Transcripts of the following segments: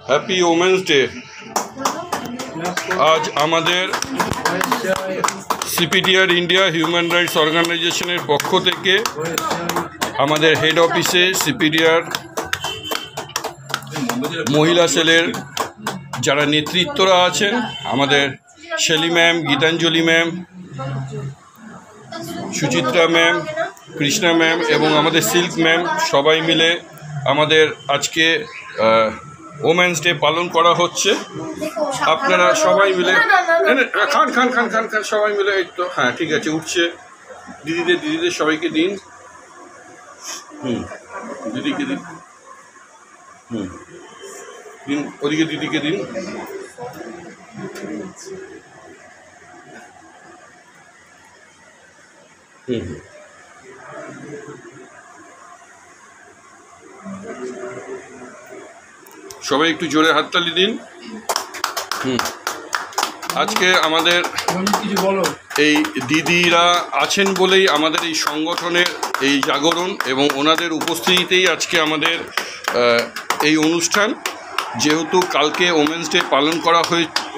Happy women's day. আজ আমাদের CPDR India human rights অর্গানাইজেশনের পক্ষ থেকে আমাদের হেড অফিসে সিপিডিআর মহিলা সেলের যারা নেতৃত্বরা আছেন, আমাদের Shelly ma'am, Gitanjali ma'am, Suchitra ma'am, Krishna ma'am এবং আমাদের সিল্ক ম্যাম সবাই মিলে আমাদের আজকে ওমেন্স ডে পালন করা হচ্ছে। আপনারা সবাই মিলে খান খান খান খান খান সবাই মিলে। এই তো হ্যাঁ, ঠিক আছে, উঠছে। দিদিদের সবাইকে দিন। দিদিকে দিন। দিন, ওদিকে দিদিকে দিন। সবাই একটু জোরে হাততালি দিন। আজকে আমাদের এই দিদিরা আছেন বলেই আমাদের এই সংগঠনের এই জাগরণ এবং ওনাদের উপস্থিতিতেই আজকে আমাদের এই অনুষ্ঠান। যেহেতু কালকে ওমেন্স ডে পালন করা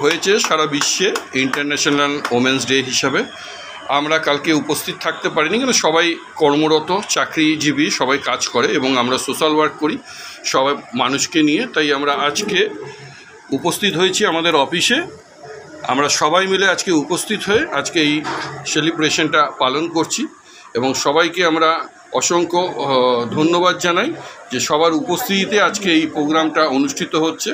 হয়েছে সারা বিশ্বে ইন্টারন্যাশনাল ওমেন্স ডে হিসাবে, আমরা কালকে উপস্থিত থাকতে পারিনি, কিন্তু সবাই কর্মরত, চাকরিজীবী, সবাই কাজ করে এবং আমরা সোশ্যাল ওয়ার্ক করি সবাই মানুষকে নিয়ে। তাই আমরা আজকে উপস্থিত হয়েছি আমাদের অফিসে। আমরা সবাই মিলে আজকে উপস্থিত হয়ে আজকে এই সেলিব্রেশনটা পালন করছি এবং সবাইকে আমরা অসংখ্য ধন্যবাদ জানাই যে সবার উপস্থিতিতে আজকে এই প্রোগ্রামটা অনুষ্ঠিত হচ্ছে।